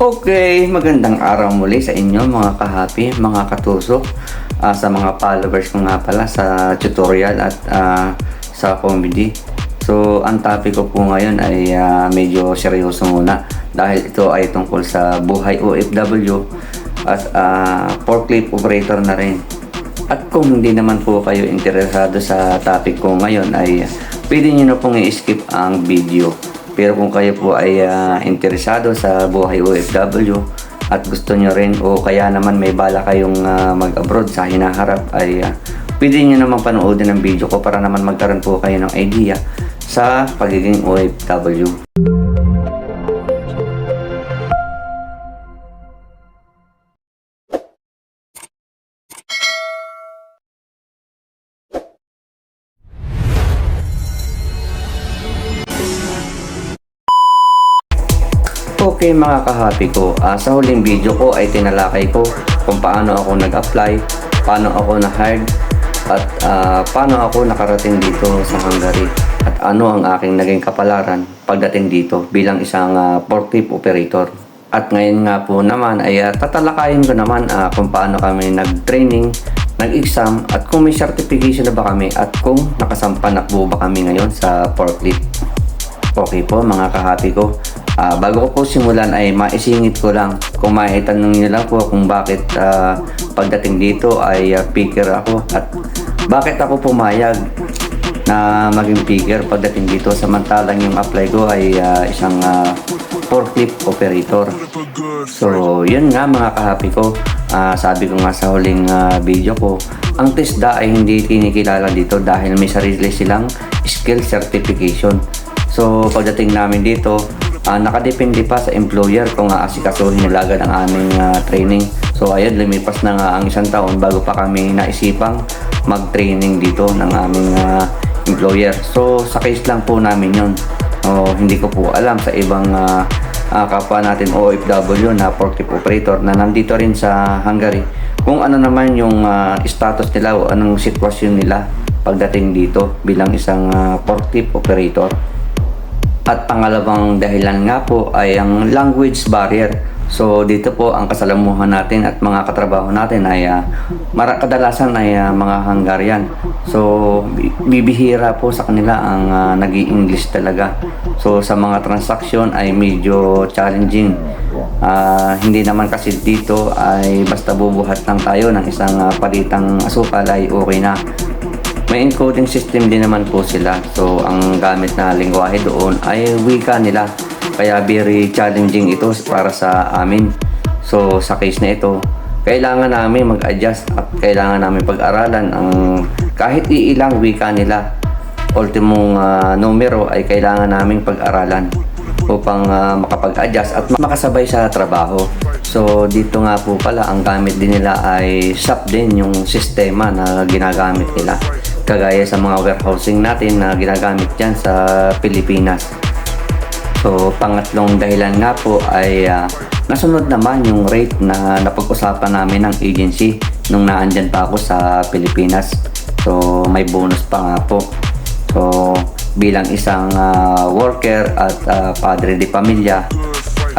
Okay, magandang araw muli sa inyo mga kahapi, mga katusok, sa mga followers ko nga pala sa tutorial at sa comedy. So, ang topic ko po ngayon ay medyo seryoso muna dahil ito ay tungkol sa buhay OFW at forklift operator na rin. At kung hindi naman po kayo interesado sa topic ko ngayon ay pwede nyo na pong i-skip ang video. Pero kung kayo po ay interesado sa buhay OFW at gusto nyo rin o kaya naman may bala kayong mag-abroad sa hinaharap ay pwede nyo naman panoodin ang video ko para naman magkaroon po kayo ng idea sa pagiging OFW. Okay mga kahapi ko, sa huling video ko ay tinalakay ko kung paano ako nag-apply, paano ako na-hired, at paano ako nakarating dito sa Hungary at ano ang aking naging kapalaran pagdating dito bilang isang forklift operator. At ngayon nga po naman ay tatalakayin ko naman kung paano kami nag-training, nag-exam at kung may certification na ba kami at kung nakasampa na po ba kami ngayon sa forklift. Okay po mga kahapi ko. Bago ko po simulan ay maisingit ko lang kung maitanong niyo lang po kung bakit pagdating dito ay picker ako at bakit ako pumayag na maging picker pagdating dito samantalang yung apply ko ay isang forklift operator. So yun nga mga kahapi ko, sabi ko nga sa huling video ko, ang TESDA ay hindi kinikilala dito dahil may sarili silang skill certification. So pagdating namin dito, nakadepende pa sa employer kung aasikasuhin nila agad ang aming training. So ayun, lumipas na nga ang isang taon bago pa kami naisipang mag-training dito ng aming employer. So sa case lang po namin yun. Hindi ko po alam sa ibang kapwa natin OFW na forklift operator na nandito rin sa Hungary kung ano naman yung status nila o anong sitwasyon nila pagdating dito bilang isang forklift operator. At pangalawang dahilan nga po ay ang language barrier. So dito po ang kasalamuhan natin at mga katrabaho natin ay kadalasan ay mga Hungarian. So bibihira po sa kanila ang nag-i-English talaga. So sa mga transaksyon ay medyo challenging. Hindi naman kasi dito ay basta bubuhat lang tayo ng isang palitang asukal ay okay na. May encoding system din naman po sila. So, ang gamit na lengguwahe doon ay wika nila. Kaya very challenging ito para sa amin. So, sa case na ito, kailangan namin mag-adjust at kailangan namin pag-aralan ang kahit iilang wika nila. Ultimong numero ay kailangan namin pag-aralan upang makapag-adjust at makasabay sa trabaho. So, dito nga po pala ang gamit din nila ay SAP din yung sistema na ginagamit nila. Kagaya sa mga warehousing natin na ginagamit dyan sa Pilipinas. So, pangatlong dahilan nga po ay nasunod naman yung rate na napag-usapan namin ng agency nung naandyan pa ako sa Pilipinas. So, may bonus pa nga po. So, bilang isang worker at padre de pamilya,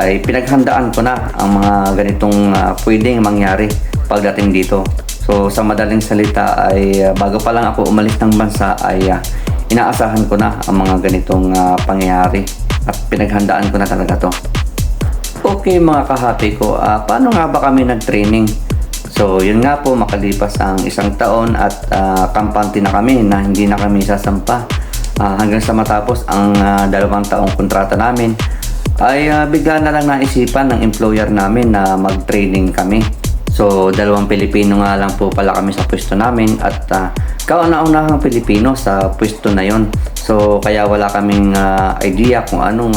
ay pinaghandaan ko na ang mga ganitong pwedeng mangyari pagdating dito. So sa madaling salita ay bago pa lang ako umalis ng bansa ay inaasahan ko na ang mga ganitong pangyayari at pinaghandaan ko na talaga to. Okay mga kahapi ko, paano nga ba kami nag-training? So yun nga po, makalipas ang isang taon at kampante na kami na hindi na kami sasampa hanggang sa matapos ang 2 taong kontrata namin ay bigla na lang naisipan ng employer namin na mag-training kami. So, 2 Pilipino nga lang po pala kami sa pwesto namin at kauna-unahang Pilipino sa pwesto na yon. So, kaya wala kaming idea kung anong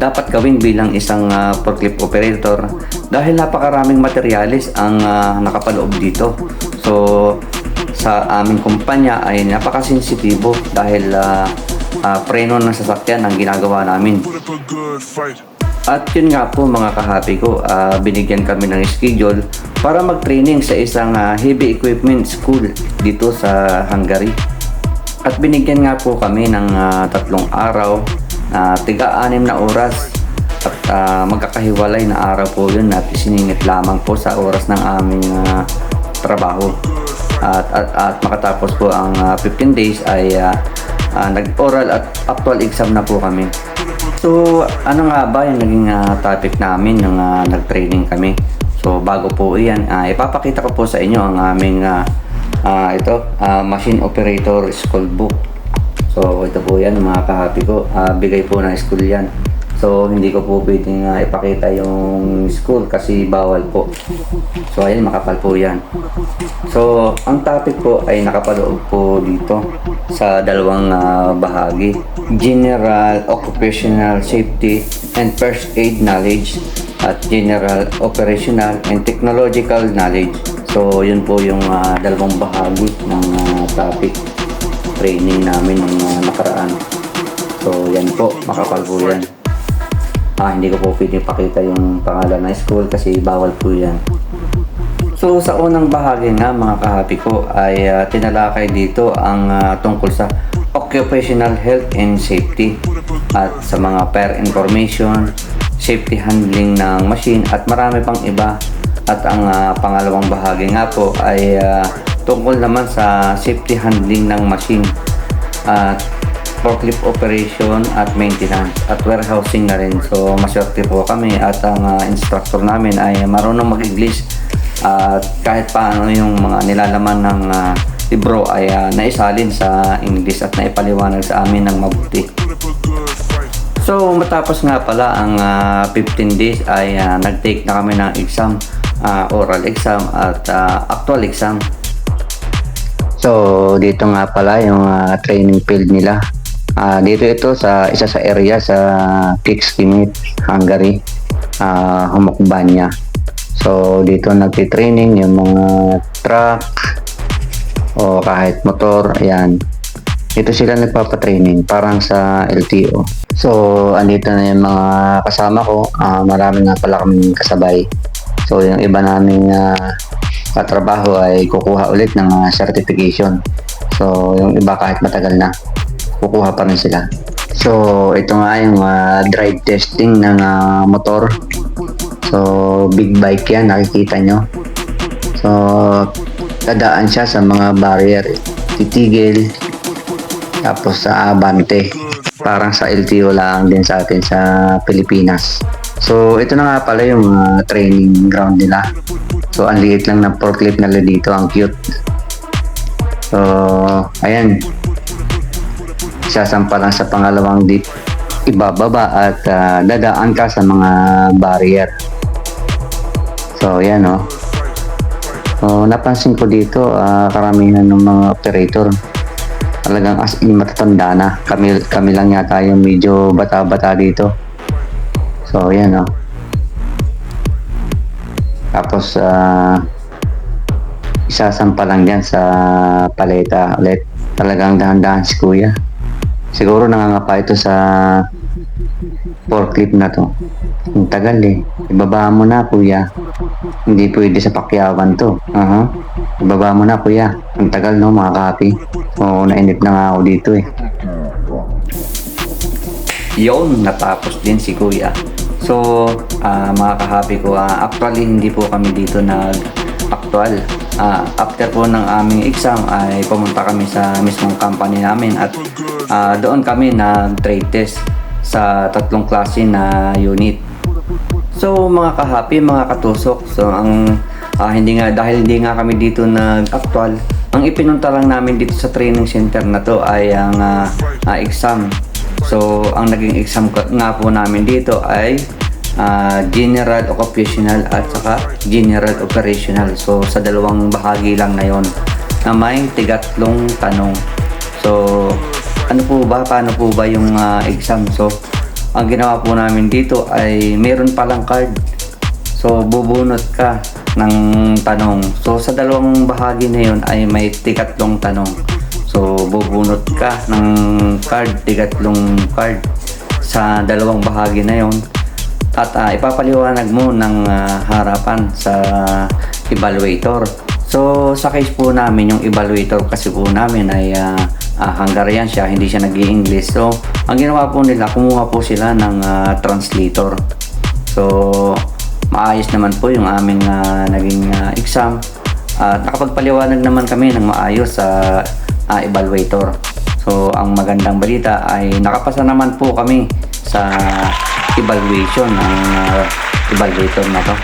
dapat gawin bilang isang forklift operator dahil napakaraming materyales ang nakapaloob dito. So, sa aming kumpanya ay napakasensitibo dahil preno ng sasakyan ang ginagawa namin. At yun nga po mga kahapi ko, binigyan kami ng schedule para mag-training sa isang heavy equipment school dito sa Hungary. At binigyan nga po kami ng 3 araw, tiga 6 na oras at magkakahiwalay na araw po yun at isiningit lamang po sa oras ng aming trabaho. At makatapos po ang 15 days ay nag-oral at actual exam na po kami. So ano nga ba yung naging topic namin nung nag-training kami? So bago po iyan, ipapakita ko po sa inyo ang aming machine operator school book. So ito po yan mga kahapi ko, bigay po ng school yan. So hindi ko po pwedeng ipakita yung school kasi bawal po. So ayan, makapal po yan. So ang topic po ay nakapaloob po dito sa dalawang bahagi: General Occupational Safety and First Aid Knowledge at General Operational and Technological Knowledge. So yun po yung dalawang bahagi ng topic training namin ng nakaraan. So yan po, makapal po yan. Hindi ko po pwedeng pakita yung pangalan ng school kasi bawal po yan. So sa unang bahagi nga mga kahapi ko ay tinalakay dito ang tungkol sa occupational health and safety at sa mga fire information, safety handling ng machine at marami pang iba. At ang pangalawang bahagi nga po ay tungkol naman sa safety handling ng machine at forklift operation at maintenance at warehousing na rin. So maswerte po kami at ang instructor namin ay marunong mag-English at kahit paano yung mga nilalaman ng libro ay naisalin sa English at naipaliwanag sa amin ng mabuti. So matapos nga pala ang 15 days ay nag-take na kami ng exam, oral exam at actual exam. So dito nga pala yung training field nila. Dito ito sa isa sa area sa Kecskemét, Hungary, Humokbanya. So dito nagti-training yung mga truck o kahit motor, ayan. Dito sila nagpapatraining parang sa LTO. So andito na yung mga kasama ko, marami nga pala kaming kasabay. So yung iba naming katrabaho ay kukuha ulit ng certification. So yung iba kahit matagal na, kukuha pa rin sila. So ito nga yung drive testing ng motor. So big bike yan, nakikita nyo. So dadaan siya sa mga barrier, titigil, tapos sa abante. Parang sa LTO lang din sa atin sa Pilipinas. So ito na nga pala yung training ground nila. So ang liit lang ng forklift nila dito, ang cute. So ayan, sasampa lang sa pangalawang dip, ibababa at dadaan ka sa mga barrier. So yan o. So napansin ko dito karamihan ng mga operator talagang as in matatanda na. Kami lang yata yung medyo bata-bata dito. So yan o. Tapos isasampa lang dyan sa paleta ulit. Talagang dahan-dahan si kuya. Siguro nangangapa ito sa forklift na to. Ang tagal eh. Ibaba mo na kuya. Hindi pwede sa pakyawan to. Ibaba mo na kuya. Ang tagal no mga kapi. Oo, nainip na nga ako dito eh. Yun, natapos din si kuya. So mga kahapi ko, actually hindi po kami dito nag-actual. After po ng aming exam ay pumunta kami sa mismong company namin at doon kami nag-trade test sa 3 klase na unit. So mga kahapi, mga katusok, so ang dahil hindi nga kami dito nag-actual, ang ipinunta lang namin dito sa training center na to ay ang exam. So ang naging exam nga po namin dito ay General Occupational at saka General Operational. So sa dalawang bahagi lang na yon na may tigatlong tanong. So ano po ba, paano po ba yung exam? So ang ginawa po namin dito ay meron palang card. So bubunot ka ng tanong. So sa dalawang bahagi na yon ay may tigatlong tanong. So bubunot ka ng card, tigatlong card sa dalawang bahagi na yon. At ipapaliwanag mo ng harapan sa evaluator. So sa case po namin, yung evaluator kasi po namin ay Hungarian siya, hindi siya nag-i-English. So ang ginawa po nila, kumuha po sila ng translator. So maayos naman po yung aming naging exam at nakapagpaliwanag naman kami ng maayos sa evaluator. So ang magandang balita ay nakapasa naman po kami sa evaluation ng evaluator na to.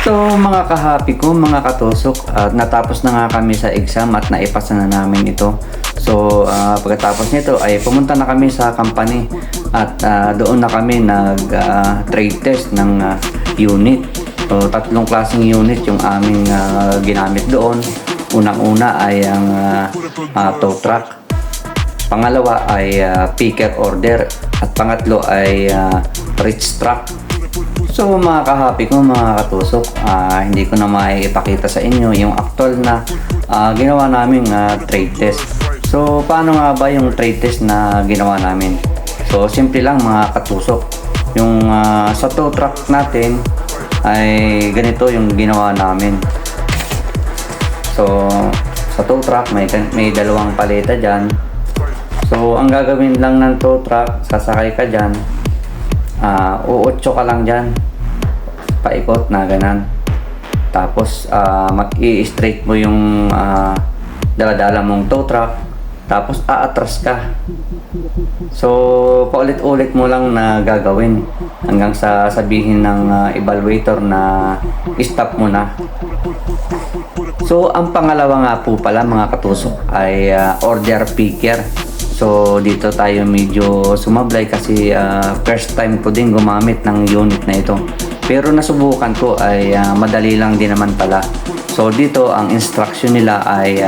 So mga kahapi ko, mga katusok, natapos na nga kami sa exam at naipasa na namin ito. So pagkatapos nito ay pumunta na kami sa company at doon na kami nag trade test ng unit. So 3 klaseng unit yung aming ginamit doon. Unang-una ay ang tow truck. Pangalawa ay picker order at pangatlo ay reach truck. So mga kahapi ko, mga katusok, hindi ko na maipakita sa inyo yung actual na ginawa naming trade test. So paano nga ba yung trade test na ginawa namin? So simple lang mga katusok. Yung sa tow truck natin ay ganito yung ginawa namin. So sa tow truck may dalawang paleta dyan. So ang gagawin lang ng tow truck, sasakay ka dyan, uotso ka lang dyan, paikot na ganan. Tapos mag-i-straight mo yung daladala mong tow truck, tapos aatras ka. So paulit-ulit mo lang na gagawin hanggang sa sabihin ng evaluator na stop mo na. So ang pangalawa nga po pala mga katusok ay order picker. So dito tayo medyo sumablay kasi first time ko din gumamit ng unit na ito. Pero nasubukan ko ay madali lang din naman pala. So dito ang instruction nila ay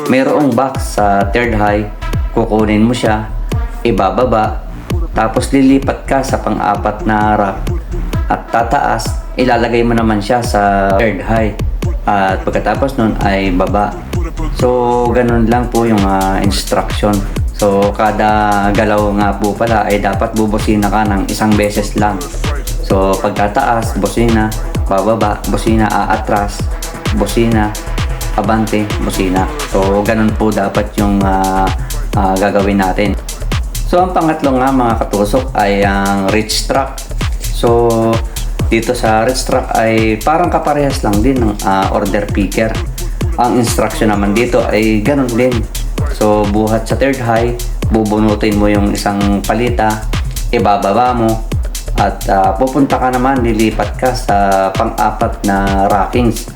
mayroong box sa third high, kukunin mo siya, ibababa, tapos lilipat ka sa pang-apat na rack at tataas, ilalagay mo naman siya sa third high at pagkatapos nun ay baba. So ganun lang po yung instruction. So kada galaw nga po pala ay dapat bubusina ka ng isang beses lang. So pagkataas, busina, bababa, busina, aatras, busina, abante, busina. So ganun po dapat yung gagawin natin. So ang pangatlo nga mga katusok ay ang reach truck. So dito sa reach truck ay parang kaparehas lang din ng order picker. Ang instruction naman dito ay ganun din. So buhat sa third high, bubunutin mo yung isang palita, ibababa mo at pupunta ka naman, lilipat ka sa pang-apat na rackings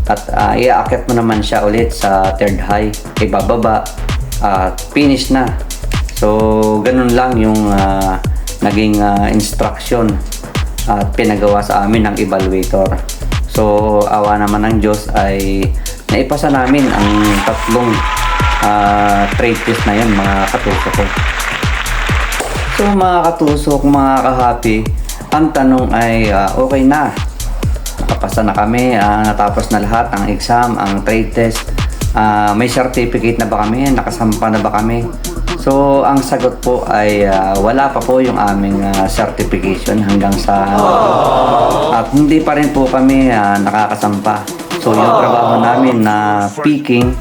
at iaakit mo naman siya ulit sa third high, ibababa at finish na. So ganun lang yung naging instruction at pinagawa sa amin ng evaluator. So awa naman ng Diyos ay naipasa namin ang 3 trade test na yun mga katusok ko. So mga katusok, mga kahapi, ang tanong ay okay na, nakapasa na kami, natapos na lahat ang exam, ang trade test, may certificate na ba kami, nakasampa na ba kami? So ang sagot po ay wala pa po yung aming certification hanggang sa at hindi pa rin po kami nakakasampa. So yung trabaho namin na picking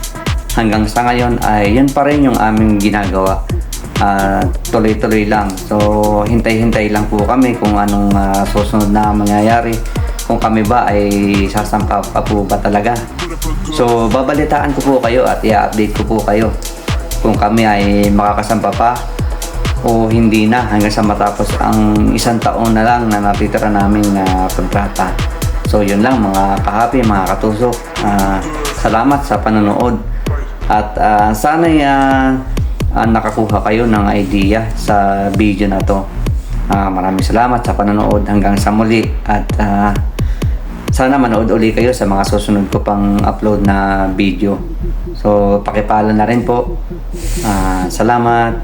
hanggang sa ngayon ay yun pa rin yung aming ginagawa. Tuloy-tuloy lang. So hintay-hintay lang po kami kung anong susunod na mangyayari. Kung kami ba ay sasampa pa po ba talaga. So babalitaan ko po kayo at i-update ko po kayo kung kami ay makakasampa pa o hindi na hanggang sa matapos ang 1 taon na lang na natitira naming kontrata. So yun lang mga kahapi, mga katusok. Salamat sa panonood at sana'y nakakuha kayo ng idea sa video na to. Maraming salamat sa panonood hanggang sa muli at sana manood uli kayo sa mga susunod ko pang upload na video. So pakipalo na rin po. Salamat.